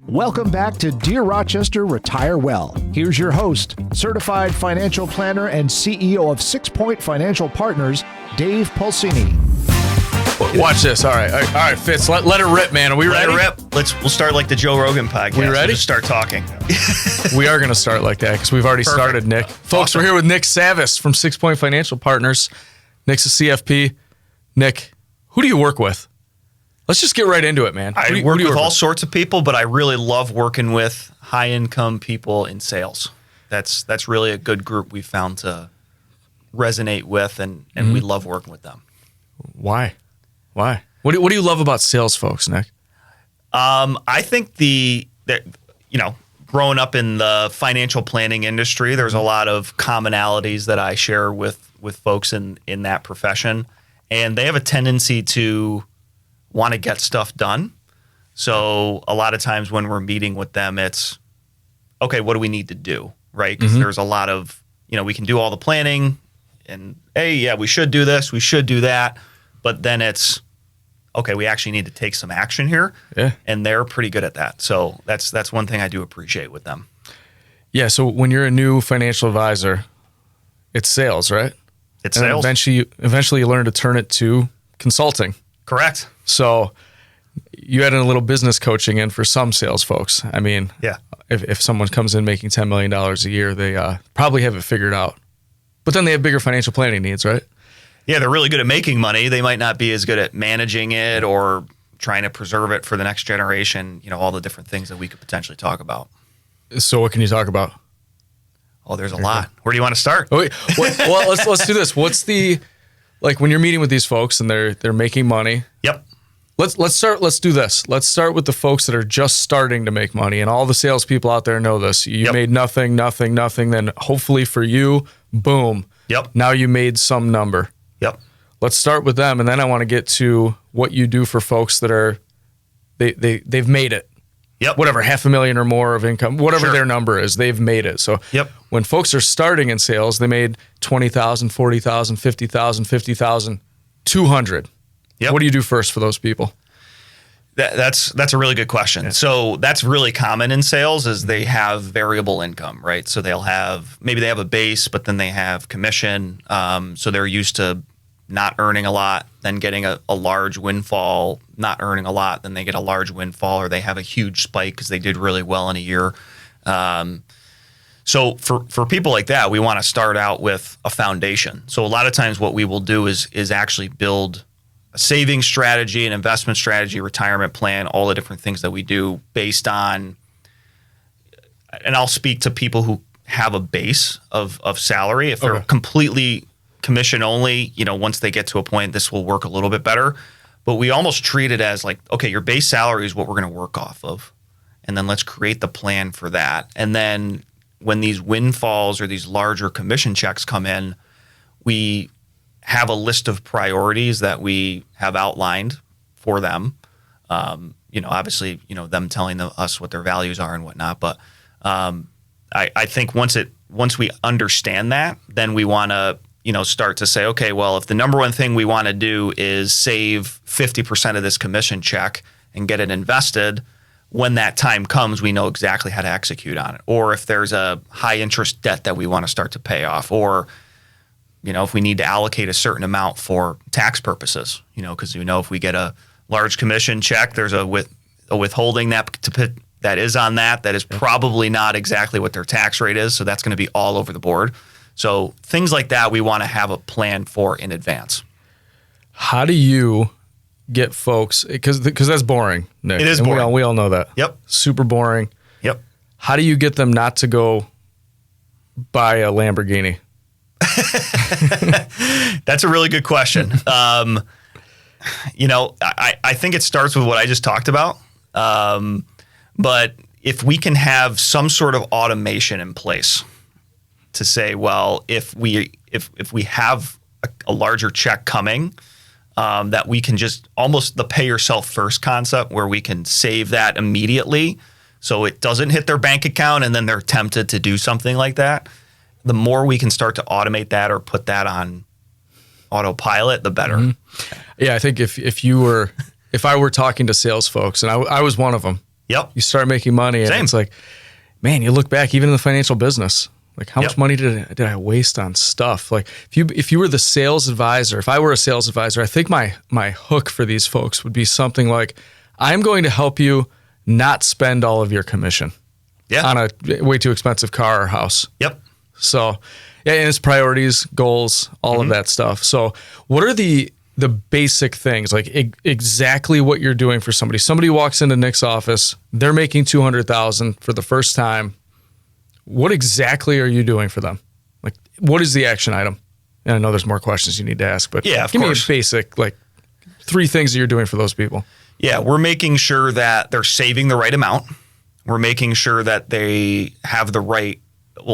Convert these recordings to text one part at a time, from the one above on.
Welcome back to Dear Rochester, Retire Well. Here's your host, certified financial planner and CEO of Sixpoint Financial Partners, Dave Pulcini. Watch this. All right, Fitz. Let it rip, man. Are we ready? Let it rip. We'll start like the Joe Rogan podcast. We ready? We'll just start talking. We are going to start like that because we've already started, Nick. Folks, Awesome. We're here with Nick Savas from Sixpoint Financial Partners. Nick's a CFP. Nick, who do you work with? Let's just get right into it, man. I work with all sorts of people, but I really love working with high-income people in sales. That's really a good group we found to resonate with, and we love working with them. Why? What do you love about sales folks, Nick? I think growing up in the financial planning industry, there's a lot of commonalities that I share with folks in that profession, and they have a tendency to want to get stuff done. So a lot of times when we're meeting with them, it's, okay, what do we need to do, right? Because there's a lot of, we can do all the planning and, hey, yeah, we should do this, we should do that. But then it's, okay, we actually need to take some action here. Yeah. And they're pretty good at that. So that's one thing I do appreciate with them. Yeah, so when you're a new financial advisor, it's sales, right? It's and sales. Eventually you learn to turn it to consulting. Correct. So you add in a little business coaching in for some sales folks. I mean, Yeah. if someone comes in making $10 million a year, they probably have it figured out. But then they have bigger financial planning needs, right? Yeah, they're really good at making money. They might not be as good at managing it or trying to preserve it for the next generation, all the different things that we could potentially talk about. So what can you talk about? Oh, there's a lot. Where do you want to start? Oh, wait, well, let's do this. What's the, like when you're meeting with these folks and they're making money? Yep. Let's do this. Let's start with the folks that are just starting to make money, and all the salespeople out there know this. You made nothing. Then hopefully for you, boom. Yep. Now you made some number. Yep. Let's start with them, and then I want to get to what you do for folks that are they've made it. Yep. Whatever, $500,000 or more of income, whatever their number is, they've made it. So when folks are starting in sales, they made $20,000, $40,000, $50,000, $50,000, $200,000. Yep. What do you do first for those people? That's a really good question. Yeah. So that's really common in sales is they have variable income, right? So maybe they have a base, but then they have commission. So they're used to not earning a lot, then getting a large windfall, not earning a lot, then they get a large windfall, or they have a huge spike because they did really well in a year. So for people like that, we want to start out with a foundation. So a lot of times what we will do is actually build a saving strategy, an investment strategy, retirement plan, all the different things that we do based on, and I'll speak to people who have a base of salary. If they're completely commission only, once they get to a point, this will work a little bit better. But we almost treat it as like, okay, your base salary is what we're going to work off of. And then let's create the plan for that. And then when these windfalls or these larger commission checks come in, we have a list of priorities that we have outlined for them. Obviously, them telling us what their values are and whatnot. But I think once we understand that, then we want to start to say, okay, well, if the number one thing we want to do is save 50% of this commission check and get it invested, when that time comes, we know exactly how to execute on it. Or if there's a high interest debt that we want to start to pay off, or if we need to allocate a certain amount for tax purposes, because if we get a large commission check, there's a withholding that is on that is probably not exactly what their tax rate is. So that's going to be all over the board. So things like that, we want to have a plan for in advance. How do you get folks, because that's boring, Nick. It is boring. We all know that. Yep. Super boring. Yep. How do you get them not to go buy a Lamborghini? That's a really good question. I think it starts with what I just talked about. But if we can have some sort of automation in place to say, well, if we have a larger check coming, that we can just almost the pay yourself first concept where we can save that immediately so it doesn't hit their bank account and then they're tempted to do something like that. The more we can start to automate that or put that on autopilot, the better. Mm-hmm. Yeah, I think if I were talking to sales folks, and I was one of them, Yep. You start making money, and it's like, man, you look back, even in the financial business, like how much money did I waste on stuff? Like if you were the sales advisor, if I were a sales advisor, I think my hook for these folks would be something like, I'm going to help you not spend all of your commission on a way too expensive car or house. Yep. So, and it's priorities, goals, all of that stuff. So what are the basic things, like exactly what you're doing for somebody? Somebody walks into Nick's office, they're making $200,000 for the first time. What exactly are you doing for them? Like, what is the action item? And I know there's more questions you need to ask, but give me a basic, like 3 things that you're doing for those people. Yeah, we're making sure that they're saving the right amount. We're making sure that they have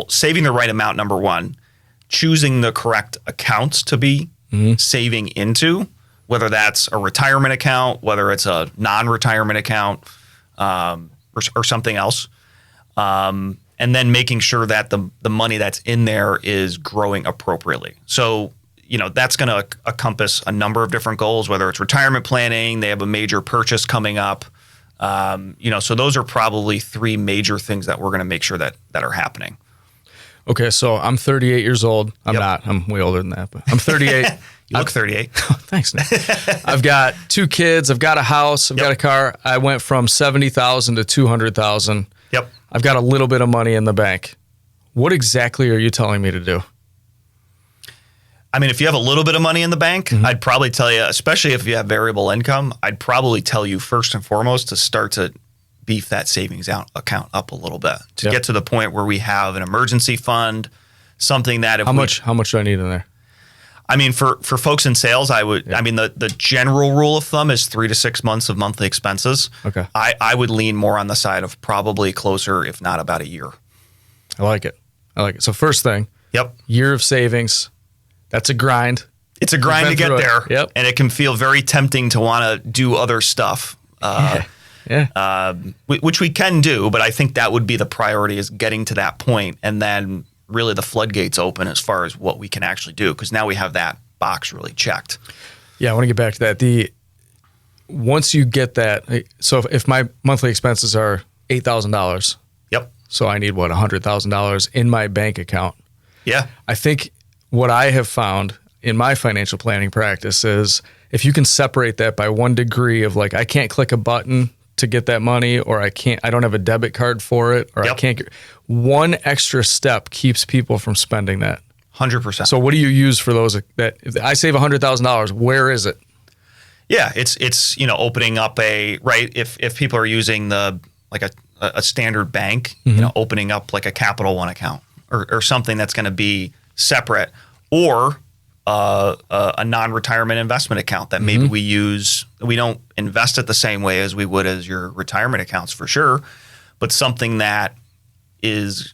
saving the right amount, number one, choosing the correct accounts to be saving into, whether that's a retirement account, whether it's a non-retirement account, or something else. And then making sure that the money that's in there is growing appropriately. So, that's going to encompass a number of different goals, whether it's retirement planning, they have a major purchase coming up. So those are probably 3 major things that we're going to make sure that are happening. Okay, so I'm 38 years old. I'm not. I'm way older than that, but I'm 38. You look 38. Thanks, Nick. I've got 2 kids. I've got a house. I've got a car. I went from $70,000 to $200,000. Yep. I've got a little bit of money in the bank. What exactly are you telling me to do? I mean, if you have a little bit of money in the bank, I'd probably tell you, especially if you have variable income, I'd probably tell you first and foremost to start to beef that savings account up a little bit to get to the point where we have an emergency fund, something that how much do I need in there? I mean, for folks in sales, I would. I mean, the general rule of thumb is 3 to 6 months of monthly expenses. Okay. I would lean more on the side of probably closer, if not about a year. I like it. So first thing, year of savings. That's a grind. It's a grind to get there. Yep. And it can feel very tempting to want to do other stuff. Which we can do, but I think that would be the priority, is getting to that point, and then really the floodgates open as far as what we can actually do, because now we have that box really checked. Yeah, I want to get back to that. Once you get that, so if my monthly expenses are $8,000, so I need $100,000 in my bank account. Yeah, I think what I have found in my financial planning practice is if you can separate that by 1 degree of, like, I can't click a button to get that money, or I don't have a debit card for it, or I can't get, 1 extra step keeps people from spending that. 100%. So what do you use for those that, if I save $100,000, where is it? Yeah, it's opening up if people are using a standard bank, opening up like a Capital One account or something that's going to be separate, or a non-retirement investment account that maybe we use. We don't invest it the same way as we would as your retirement accounts, for sure, but something that is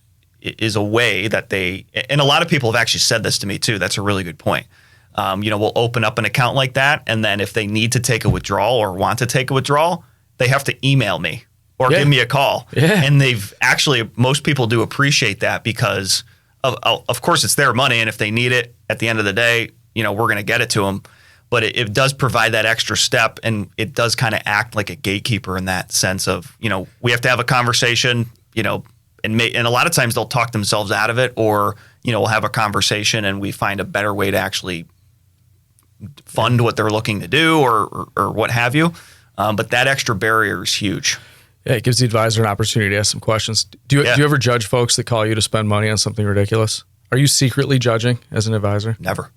a way that and a lot of people have actually said this to me too. That's a really good point. We'll open up an account like that, and then if they need to take a withdrawal or want to take a withdrawal, they have to email me or give me a call. Yeah. And most people do appreciate that, because of course it's their money, and if they need it at the end of the day, we're going to get it to them. But it does provide that extra step, and it does kind of act like a gatekeeper in that sense of, we have to have a conversation, and a lot of times they'll talk themselves out of it, or, we'll have a conversation and we find a better way to actually fund what they're looking to do or what have you. But that extra barrier is huge. Yeah, it gives the advisor an opportunity to ask some questions. Do you ever judge folks that call you to spend money on something ridiculous? Are you secretly judging as an advisor? Never.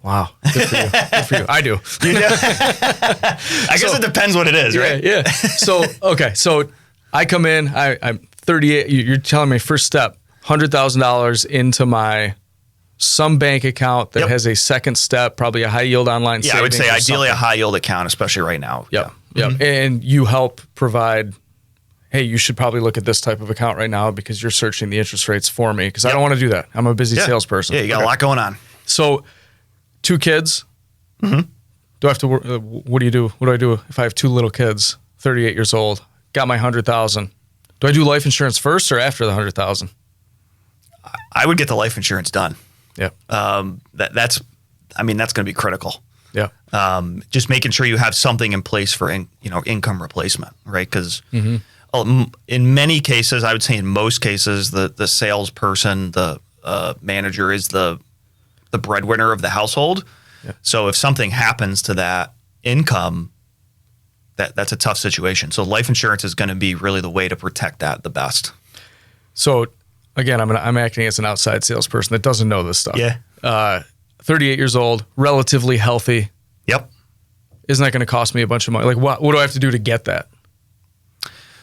Wow. Good for you. Good for you. I do. You do? I guess it depends what it is, right? Yeah. So I come in, I'm 38. You're telling me first step, $100,000 into some bank account that has a second step, probably a high yield online savings. Yeah, I would say ideally a high yield account, especially right now. Yep. And you help provide, hey, you should probably look at this type of account right now because you're searching the interest rates for me, because I don't want to do that. I'm a busy salesperson. Yeah, you got a lot going on. So 2 kids. Do I have to work? What do you do? What do I do if I have 2 little kids, 38 years old, got my $100,000? Do I do life insurance first or after the $100,000? I would get the life insurance done. Yeah. That's going to be critical. Yeah. Just making sure you have something in place for income replacement, right? Because in many cases, I would say in most cases, the salesperson, the manager is the breadwinner of the household. Yeah. So if something happens to that income, that's a tough situation. So life insurance is going to be really the way to protect that the best. So again, I'm acting as an outside salesperson that doesn't know this stuff. Yeah. 38 years old, relatively healthy. Yep. Isn't that going to cost me a bunch of money? Like what do I have to do to get that?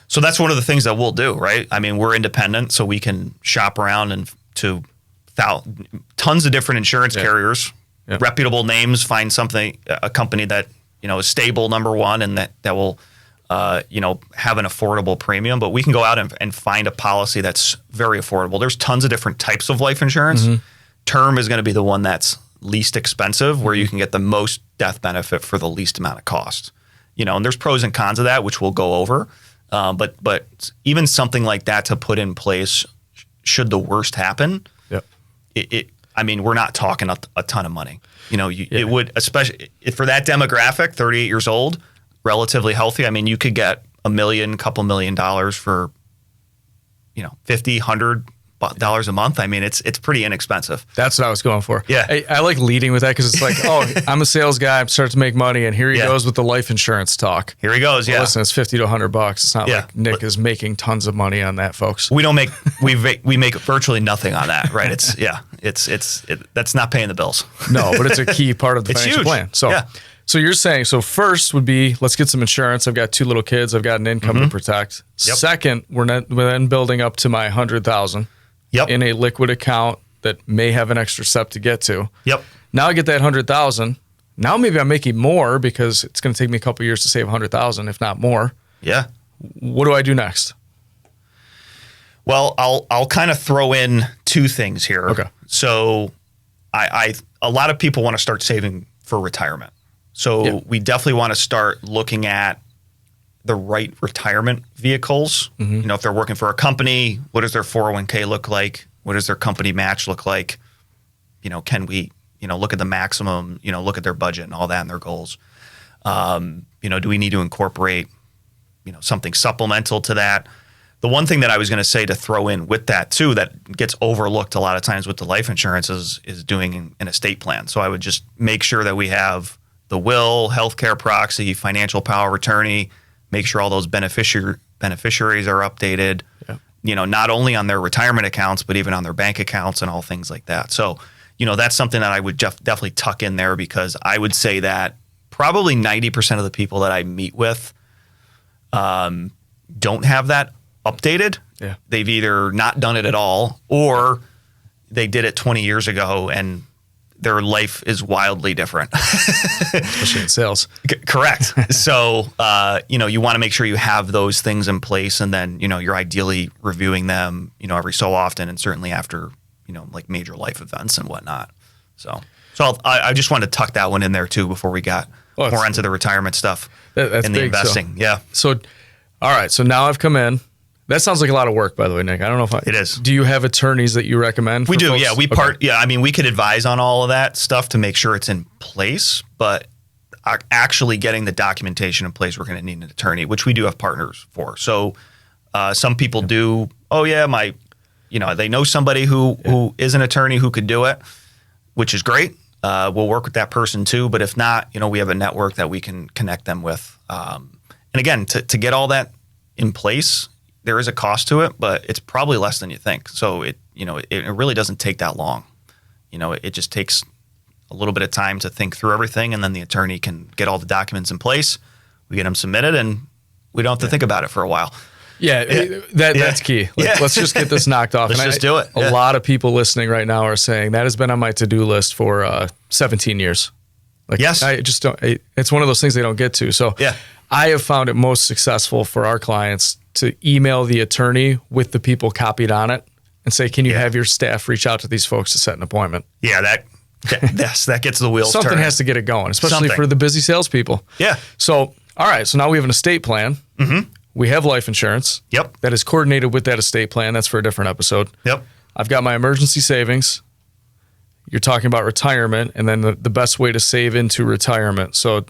So that's one of the things that we'll do, right? I mean, we're independent, so we can shop around and to tons of different insurance carriers, reputable names, find a company that, is stable, number one, and that will, have an affordable premium. But we can go out and find a policy that's very affordable. There's tons of different types of life insurance. Term is going to be the one that's least expensive, where you can get the most death benefit for the least amount of cost. And there's pros and cons of that, which we'll go over. But even something like that to put in place, should the worst happen, we're not talking a ton of money. It would, especially for that demographic, 38 years old, relatively healthy. I mean, you could get couple $1 million for, $50, $100 a month. I mean, it's pretty inexpensive. That's what I was going for. Yeah. I like leading with that because it's like, I'm a sales guy. I'm starting to make money. And here he goes with the life insurance talk. Here he goes. Well, listen, it's $50 to $100. It's not like Nick is making tons of money on that, folks. We don't make, we make virtually nothing on that, right? That's not paying the bills. No, but it's a key part of the financial plan. So you're saying, first would be, let's get some insurance. I've got 2 little kids. I've got an income to protect. Yep. Second, we're then building up to my $100,000. Yep. In a liquid account that may have an extra step to get to. Yep. Now I get that $100,000. Now maybe I'm making more because it's going to take me a couple of years to save $100,000, if not more. Yeah. What do I do next? Well, I'll kind of throw in 2 things here. Okay. So a lot of people want to start saving for retirement. So we definitely want to start looking at the right retirement vehicles. If they're working for a company, what does their 401k look like? What does their company match look like? Can we, look at the maximum, look at their budget and all that and their goals. Do we need to incorporate, something supplemental to that? The one thing that I was going to say to throw in with that too, that gets overlooked a lot of times with the life insurance is doing an estate plan. So I would just make sure that we have the will, healthcare proxy, financial power of attorney, make sure all those beneficiaries are updated, not only on their retirement accounts, but even on their bank accounts and all things like that. So, that's something that I would definitely tuck in there, because I would say that probably 90% of the people that I meet with don't have that updated. Yeah. They've either not done it at all, or they did it 20 years ago and their life is wildly different. Especially in sales. Correct. So, you want to make sure you have those things in place, and then, you're ideally reviewing them, every so often, and certainly after, like major life events and whatnot. So I just wanted to tuck that one in there too before we got more into the retirement stuff and the investing. So, all right. So now I've come in. That sounds like a lot of work, by the way, Nick. I don't know if it is. Do you have attorneys that you recommend? We do. Folks? Yeah, we could advise on all of that stuff to make sure it's in place, but actually getting the documentation in place, we're going to need an attorney, which we do have partners for. So some people do. They know somebody who is an attorney who could do it, which is great. We'll work with that person too. But if not, we have a network that we can connect them with. And again, to get all that in place, there is a cost to it, but it's probably less than you think. So it really doesn't take that long. It just takes a little bit of time to think through everything, and then the attorney can get all the documents in place. We get them submitted, and we don't have to think about it for a while. That's key. Let's just get this knocked off. Let's just do it. A lot of people listening right now are saying that has been on my to-do list for 17 years. Yes. I just don't. It's one of those things they don't get to. So I have found it most successful for our clients to email the attorney with the people copied on it and say, can you have your staff reach out to these folks to set an appointment? Yeah, that gets the wheels Something turning. has to get it going, especially for the busy salespeople. Yeah. So, all right. So now we have an estate plan. Mm-hmm. We have life insurance. Yep. That is coordinated with that estate plan. That's for a different episode. Yep. I've got my emergency savings. you're talking about retirement and then the best way to save into retirement. So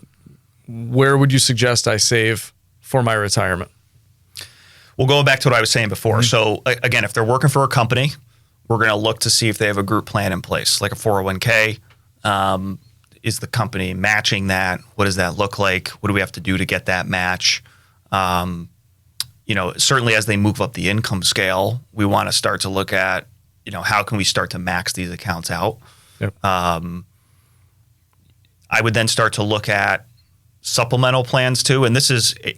where would you suggest I save for my retirement? We'll go back to what I was saying before. So again, if they're working for a company, we're going to look to see if they have a group plan in place, like a 401k. Is the company matching that? What does that look like? What do we have to do to get that match? Certainly as they move up the income scale, we want to start to look at, how can we start to max these accounts out? Yep. I would then start to look at supplemental plans too. And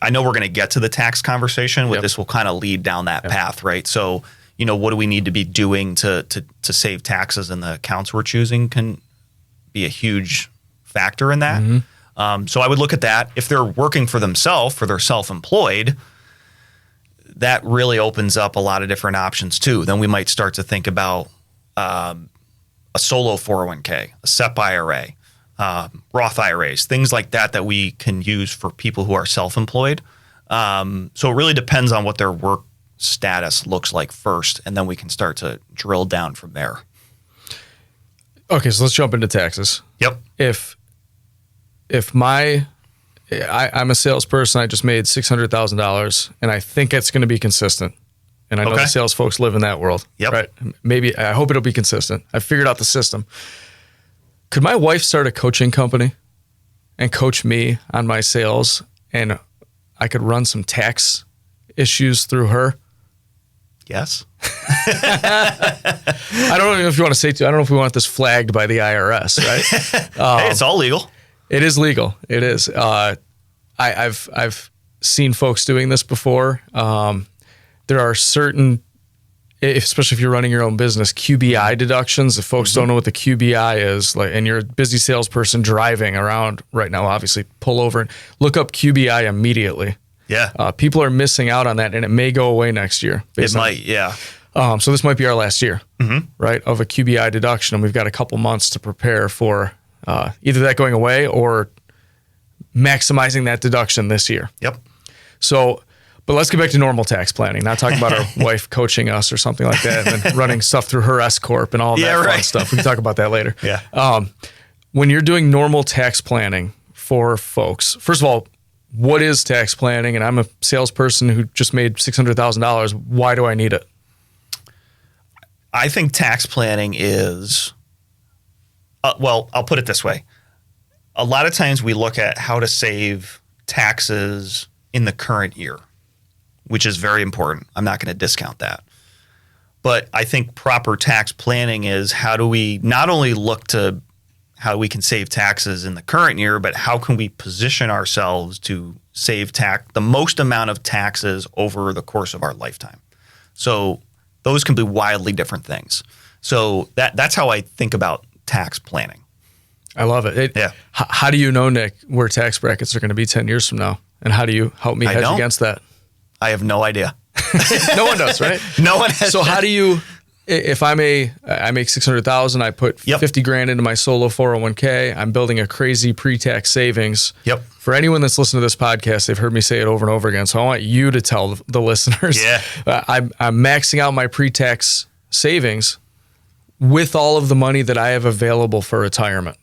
I know we're going to get to the tax conversation, but this will kind of lead down that path, right? So, what do we need to be doing to save taxes, and the accounts we're choosing can be a huge factor in that. So I would look at that. If they're working for themselves, or they're self-employed, that really opens up a lot of different options too. Then we might start to think about a solo 401k, a SEP IRA, Roth IRAs, things like that we can use for people who are self-employed. So it really depends on what their work status looks like first, and then we can start to drill down from there. Okay, so let's jump into taxes. Yep. If I'm a salesperson, I just made $600,000, and I think it's going to be consistent. And I know the sales folks live in that world. Yep. Right? I hope it'll be consistent. I figured out the system. Could my wife start a coaching company and coach me on my sales, and I could run some tax issues through her? Yes. I don't know if you want to say I don't know if we want this flagged by the IRS, right? Hey, it's all legal. It is legal. It is. I've seen folks doing this before. There are certain, especially if you're running your own business, QBI deductions. If folks don't know what the QBI is, and you're a busy salesperson driving around right now, obviously pull over and look up QBI immediately. Yeah. People are missing out on that, and it may go away next year. It might, yeah. So this might be our last year, right, of a QBI deduction, and we've got a couple months to prepare for either that going away or maximizing that deduction this year. Yep. So, but let's get back to normal tax planning, not talking about our wife coaching us or something like that, and then running stuff through her S Corp and all of that fun stuff. We can talk about that later. Yeah. When you're doing normal tax planning for folks, first of all, what is tax planning? And I'm a salesperson who just made $600,000. Why do I need it? I think tax planning is, I'll put it this way. A lot of times we look at how to save taxes in the current year, which is very important. I'm not going to discount that. But I think proper tax planning is how do we not only look to how we can save taxes in the current year, but how can we position ourselves to save the most amount of taxes over the course of our lifetime. So those can be wildly different things. So that's how I think about tax planning. I love it. Yeah. How do you know, Nick, where tax brackets are going to be 10 years from now? And how do you help me hedge against that? I have no idea. No one does, right? No one has. So how do you, if I make 600,000, I put 50 grand into my solo 401k, I'm building a crazy pre-tax savings. Yep. For anyone that's listened to this podcast, they've heard me say it over and over again. So I want you to tell the listeners. Yeah. I'm maxing out my pre-tax savings with all of the money that I have available for retirement.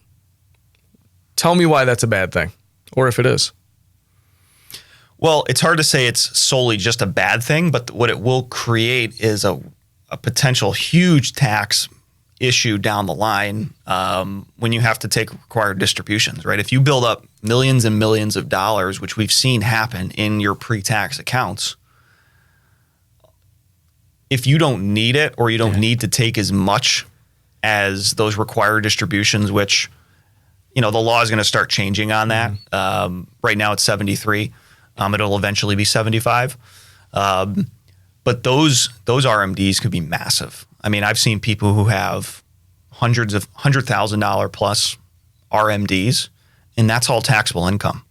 Tell me why that's a bad thing, or if it is. Well, it's hard to say it's solely just a bad thing, but what it will create is a potential huge tax issue down the line when you have to take required distributions, right? If you build up millions and millions of dollars, which we've seen happen in your pre-tax accounts, if you don't need it or you don't need to take as much as those required distributions, which, you know, the law is going to start changing on that. Right now it's 73. It'll eventually be 75. But those RMDs could be massive. I mean, I've seen people who have $100,000 plus RMDs, and that's all taxable income.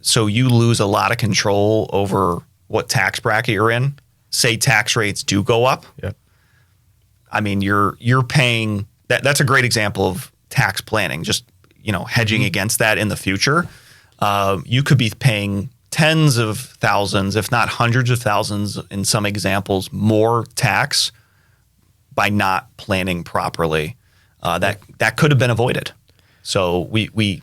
So you lose a lot of control over what tax bracket you're in. Say tax rates do go up. Yep. I mean, you're paying that's a great example of tax planning, just, you know, hedging against that in the future. You could be paying tens of thousands, if not hundreds of thousands in some examples, more tax by not planning properly that could have been avoided. So we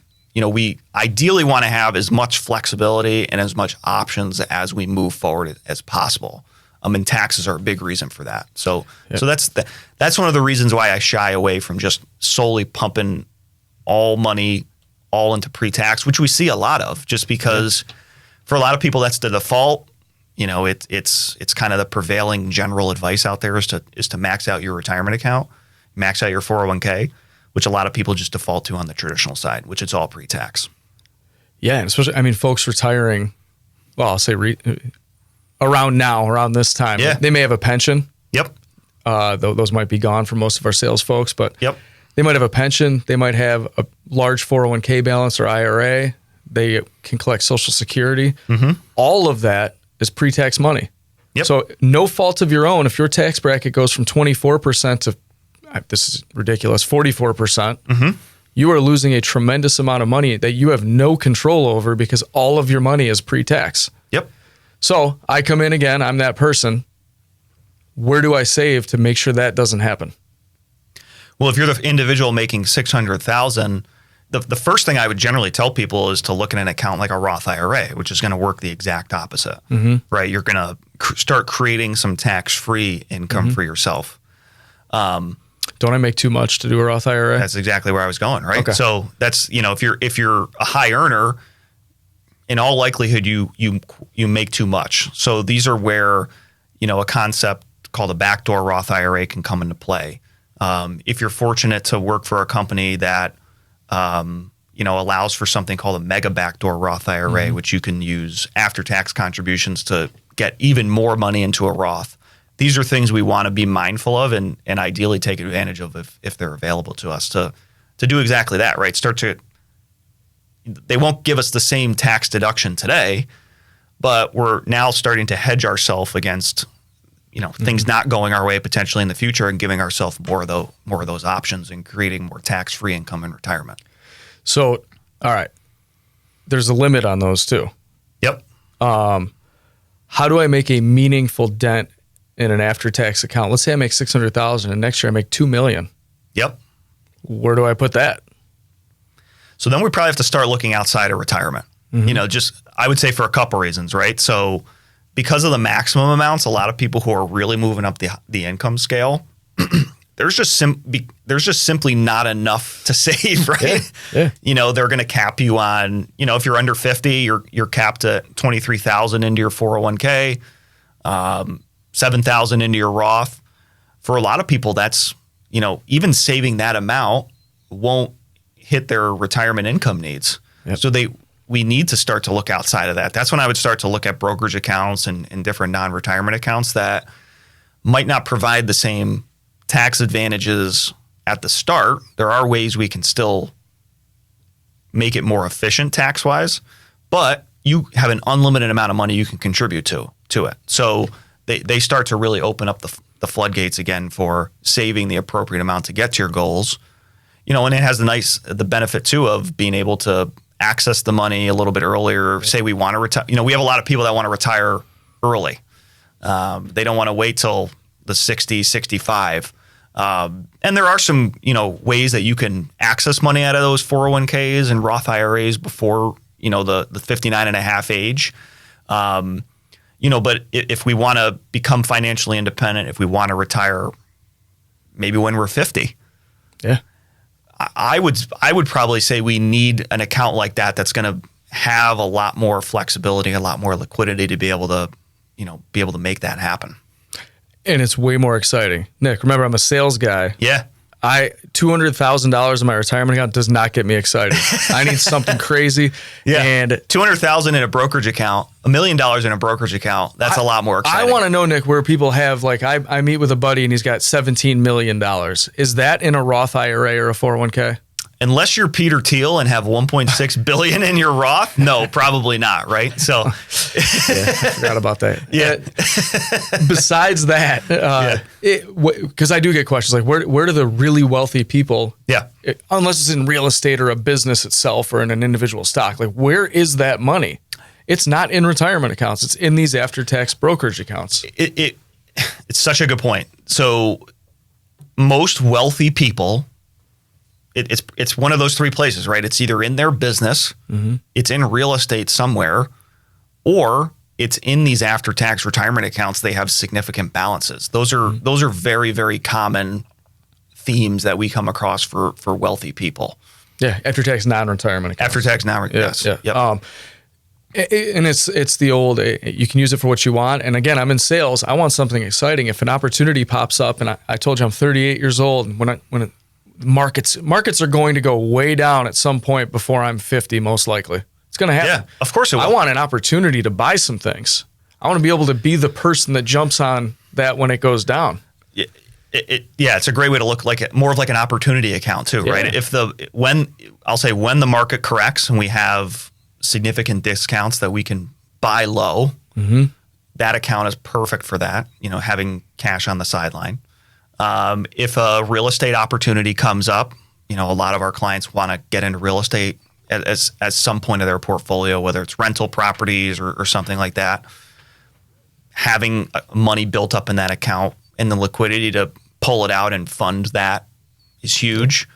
ideally want to have as much flexibility and as much options as we move forward as possible. And taxes are a big reason for that. So that's one of the reasons why I shy away from just solely pumping all money all into pre-tax, which we see a lot of, just because for a lot of people that's the default. It's kind of the prevailing general advice out there is to max out your retirement account, max out your 401k, which a lot of people just default to on the traditional side, which it's all pre-tax. Yeah, and especially, folks retiring, well, I'll say around this time, they may have a pension. Yep. Those might be gone for most of our sales folks, but they might have a pension. They might have a large 401k balance or IRA. They can collect Social Security. Mm-hmm. All of that is pre-tax money. Yep. So no fault of your own. If your tax bracket goes from 24% to, this is ridiculous, 44%, you are losing a tremendous amount of money that you have no control over because all of your money is pre-tax. Yep. So I come in again, I'm that person. Where do I save to make sure that doesn't happen? Well, if you're the individual making $600,000, the first thing I would generally tell people is to look at an account like a Roth IRA, which is going to work the exact opposite, right? You're going to start creating some tax-free income for yourself. Don't I make too much to do a Roth IRA? That's exactly where I was going, right? Okay. So that's, if you're a high earner, in all likelihood, you make too much. So these are where, a concept called a backdoor Roth IRA can come into play. If you're fortunate to work for a company that allows for something called a mega backdoor Roth IRA, which you can use after-tax contributions to get even more money into a Roth. These are things we want to be mindful of and ideally take advantage of if they're available to us to do exactly that, right? They won't give us the same tax deduction today, but we're now starting to hedge ourselves against things not going our way potentially in the future and giving ourselves more of those options and creating more tax-free income in retirement. So, all right, there's a limit on those too. Yep. How do I make a meaningful dent in an after-tax account? Let's say I make $600,000 and next year I make $2 million. Yep. Where do I put that? So then we probably have to start looking outside of retirement. I would say for a couple reasons, right? So because of the maximum amounts, a lot of people who are really moving up the income scale, there's just simply not enough to save, right? Yeah. They're going to cap you on, if you're under 50, you're capped at $23,000 into your 401k, 7,000 into your Roth. For a lot of people, that's, even saving that amount won't hit their retirement income needs. Yep. So we need to start to look outside of that. That's when I would start to look at brokerage accounts and different non-retirement accounts that might not provide the same tax advantages at the start. There are ways we can still make it more efficient tax-wise, but you have an unlimited amount of money you can contribute to it. So they start to really open up the floodgates again for saving the appropriate amount to get to your goals. And it has the benefit too of being able to access the money a little bit earlier. Say we want to retire. We have a lot of people that want to retire early. They don't want to wait till the 60, 65. And there are some, ways that you can access money out of those 401ks and Roth IRAs before, the 59 and a half age. But if we want to become financially independent, if we want to retire maybe when we're 50. Yeah. I would probably say we need an account like that that's going to have a lot more flexibility, a lot more liquidity to be able to make that happen. And it's way more exciting. Nick, remember I'm a sales guy. Yeah. $200,000 in my retirement account does not get me excited. I need something crazy. Yeah. And $200,000 in a brokerage account, $1 million in a brokerage account. That's a lot more exciting. I want to know, Nick, where people have I meet with a buddy and he's got $17 million. Is that in a Roth IRA or a 401k? Unless you're Peter Thiel and have $1.6 billion in your Roth, no, probably not, right? So, I forgot about that. Yeah. Besides that, because I do get questions like, where do the really wealthy people? Yeah. Unless it's in real estate or a business itself or in an individual stock, where is that money? It's not in retirement accounts. It's in these after-tax brokerage accounts. It's such a good point. So, most wealthy people it's one of those three places, right? It's either in their business, it's in real estate somewhere, or it's in these after-tax retirement accounts. They have significant balances. Those are very, very common themes that we come across for wealthy people. Yeah, after-tax non-retirement accounts. After-tax yes. Yeah. Yep. And it's the old, you can use it for what you want. And again, I'm in sales. I want something exciting. If an opportunity pops up, and I told you I'm 38 years old, and markets are going to go way down at some point before I'm 50, most likely. It's going to happen. Yeah, of course it will. I want an opportunity to buy some things. I want to be able to be the person that jumps on that when it goes down. It's a great way to look like it, more of like an opportunity account too, right? When the market corrects and we have significant discounts that we can buy low, that account is perfect for that, having cash on the sideline. If a real estate opportunity comes up, a lot of our clients want to get into real estate as some point of their portfolio, whether it's rental properties or something like that. Having money built up in that account and the liquidity to pull it out and fund that is huge.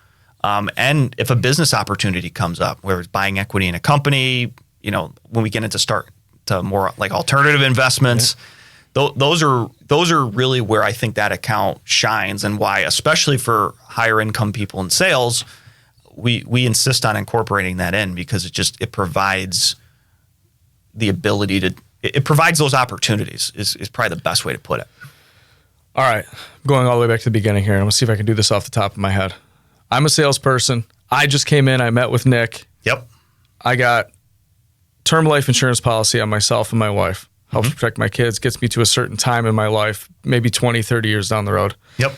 And if a business opportunity comes up, where it's buying equity in a company, when we get into more like alternative investments, those are really where I think that account shines, and why, especially for higher income people in sales, we insist on incorporating that in, because it provides the ability to, it provides those opportunities is probably the best way to put it. All right, going all the way back to the beginning here. I'm gonna see if I can do this off the top of my head. I'm a salesperson. I just came in. I met with Nick. Yep. I got term life insurance policy on myself and my wife. Helps protect my kids, gets me to a certain time in my life, maybe 20, 30 years down the road. Yep.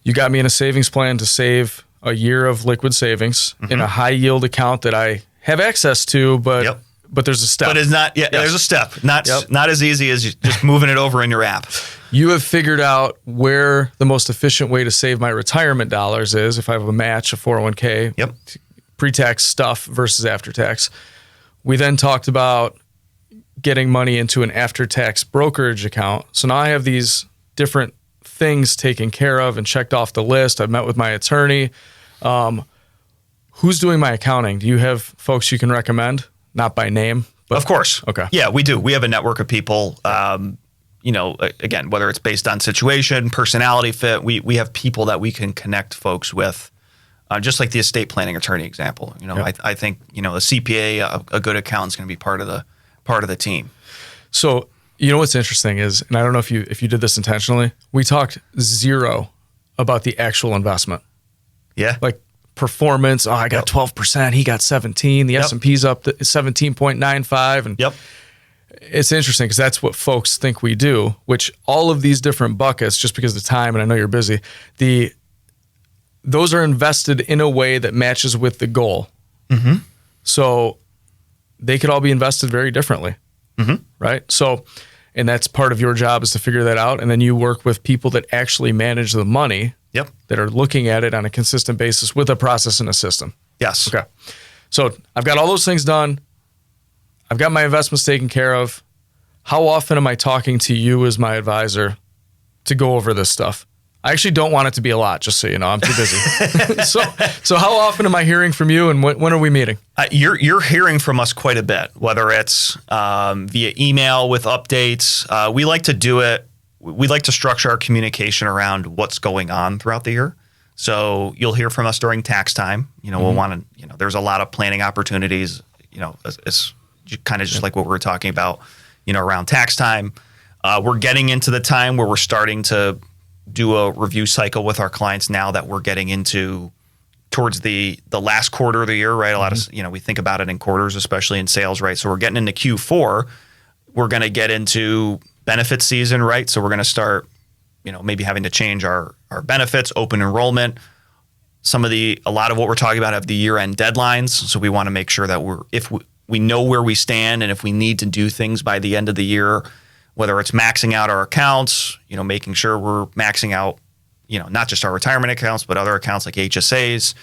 You got me in a savings plan to save a year of liquid savings in a high yield account that I have access to, but there's a step. But it's not, there's a step. Not as easy as just moving it over in your app. You have figured out where the most efficient way to save my retirement dollars is if I have a match, a 401k, pre-tax stuff versus after-tax. We then talked about getting money into an after-tax brokerage account. So now I have these different things taken care of and checked off the list. I've met with my attorney. Who's doing my accounting? Do you have folks you can recommend? Not by name, but of course. Okay. Yeah, we do. We have a network of people. Again, whether it's based on situation, personality fit, we have people that we can connect folks with. Just like the estate planning attorney example. I think a CPA, a good accountant, is going to be part of the team. So what's interesting is, and I don't know if you did this intentionally, we talked zero about the actual investment. Yeah. Like performance. Oh, I got 12%. He got 17. The S&P's up to 17.95. And it's interesting because that's what folks think we do, which all of these different buckets, just because of the time, and I know you're busy, those are invested in a way that matches with the goal. So they could all be invested very differently, right? So, and that's part of your job, is to figure that out. And then you work with people that actually manage the money, that are looking at it on a consistent basis with a process and a system. Yes. Okay. So I've got all those things done. I've got my investments taken care of. How often am I talking to you as my advisor to go over this stuff? I actually don't want it to be a lot, just so you know. I'm too busy. So how often am I hearing from you, and when are we meeting? You're hearing from us quite a bit, whether it's via email with updates. We like to do it. We like to structure our communication around what's going on throughout the year. So you'll hear from us during tax time. We'll want to, there's a lot of planning opportunities, it's kind of just like what we were talking about, around tax time. We're getting into the time where we're starting to do a review cycle with our clients now that we're getting into towards the last quarter of the year, right? A lot of, we think about it in quarters, especially in sales, right? So we're getting into Q4. We're going to get into benefit season, right? So we're going to start, maybe having to change our benefits, open enrollment. A lot of what we're talking about have the year-end deadlines. So we want to make sure that if we know where we stand, and if we need to do things by the end of the year, whether it's maxing out our accounts, making sure we're maxing out, not just our retirement accounts, but other accounts like HSAs.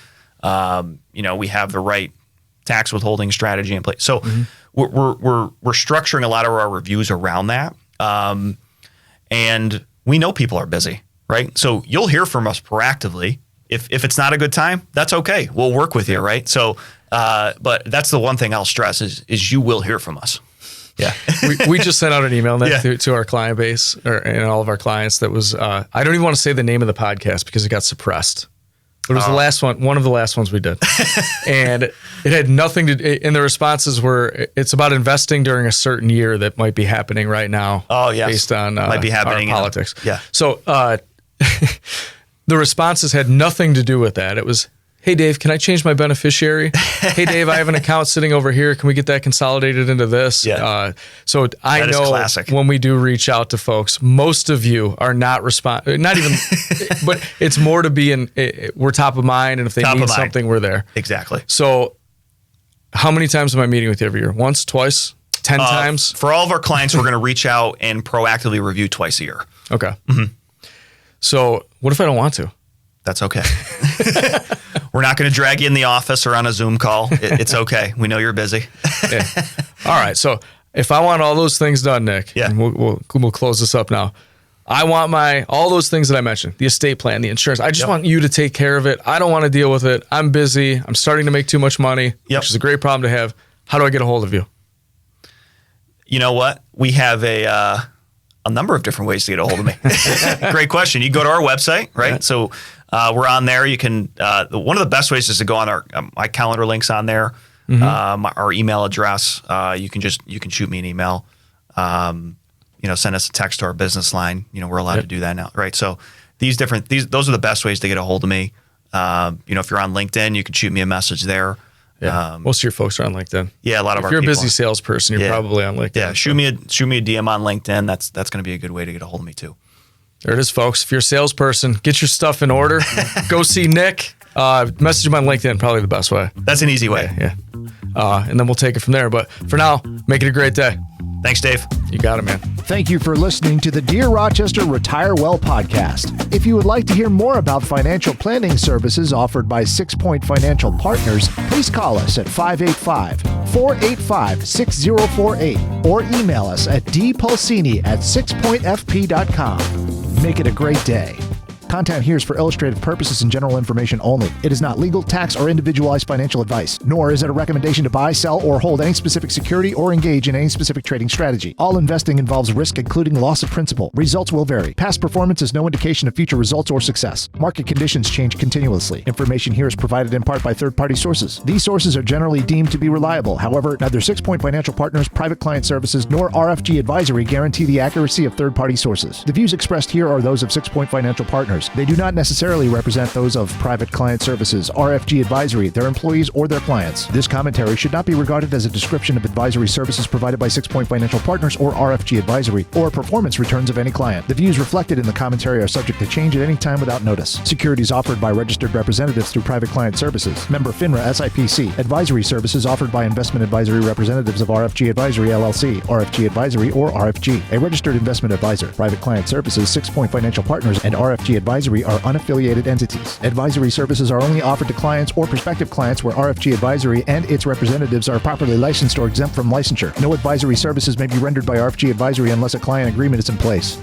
We have the right tax withholding strategy in place. So we're structuring a lot of our reviews around that. And we know people are busy, right? So you'll hear from us proactively if it's not a good time, that's okay. We'll work with you, right? So, but that's the one thing I'll stress is you will hear from us. Yeah. we just sent out an email to our client base and all of our clients that was, I don't even want to say the name of the podcast because it got suppressed. It was the last one of the last ones we did. And it had nothing to, and the responses were, it's about investing during a certain year that might be happening right now. Oh, yes. Based on might be happening our politics. Yeah. So the responses had nothing to do with that. It was, hey, Dave, can I change my beneficiary? Hey, Dave, I have an account sitting over here. Can we get that consolidated into this? Yeah. So I know when we do reach out to folks, most of you are not not even, but it's more to be we're top of mind. And if they need something, we're there. Exactly. So how many times am I meeting with you every year? Once, twice, 10 times? For all of our clients, we're going to reach out and proactively review twice a year. Okay. Mm-hmm. So what if I don't want to? That's okay. We're not going to drag you in the office or on a Zoom call. It's okay. We know you're busy. Yeah. All right. So if I want all those things done, Nick, and we'll close this up now. I want all those things that I mentioned, the estate plan, the insurance. I just want you to take care of it. I don't want to deal with it. I'm busy. I'm starting to make too much money, which is a great problem to have. How do I get a hold of you? You know what? We have a number of different ways to get a hold of me. Great question. You go to our website, right? Yeah. So we're on there. You can. One of the best ways is to go on our my calendar links on there. Mm-hmm. Our email address. You can shoot me an email. Send us a text to our business line. We're allowed to do that now, right? So those are the best ways to get a hold of me. If you're on LinkedIn, you can shoot me a message there. Yeah. Most of your folks are on LinkedIn. Yeah, a lot of our people. If you're a busy salesperson, you're probably on LinkedIn. Yeah, shoot me a DM on LinkedIn. That's going to be a good way to get a hold of me too. There it is, folks. If you're a salesperson, get your stuff in order. Go see Nick. Message him on LinkedIn, probably the best way. That's an easy way. Yeah. And then we'll take it from there. But for now, make it a great day. Thanks, Dave. You got it, man. Thank you for listening to the Dear Rochester Retire Well podcast. If you would like to hear more about financial planning services offered by Sixpoint Financial Partners, please call us at 585-485-6048 or email us at dpulcini@sixpointfp.com. Make it a great day. Content here is for illustrative purposes and general information only. It is not legal, tax, or individualized financial advice, nor is it a recommendation to buy, sell, or hold any specific security or engage in any specific trading strategy. All investing involves risk, including loss of principal. Results will vary. Past performance is no indication of future results or success. Market conditions change continuously. Information here is provided in part by third-party sources. These sources are generally deemed to be reliable. However, neither Sixpoint Financial Partners, Private Client Services, nor RFG Advisory guarantee the accuracy of third-party sources. The views expressed here are those of Sixpoint Financial Partners. They do not necessarily represent those of Private Client Services, RFG Advisory, their employees, or their clients. This commentary should not be regarded as a description of advisory services provided by Sixpoint Financial Partners or RFG Advisory, or performance returns of any client. The views reflected in the commentary are subject to change at any time without notice. Securities offered by registered representatives through Private Client Services. Member FINRA SIPC. Advisory services offered by investment advisory representatives of RFG Advisory LLC, RFG Advisory, or RFG. A registered investment advisor. Private Client Services, Sixpoint Financial Partners, and RFG Advisory are unaffiliated entities. Advisory services are only offered to clients or prospective clients where RFG Advisory and its representatives are properly licensed or exempt from licensure. No advisory services may be rendered by RFG Advisory unless a client agreement is in place.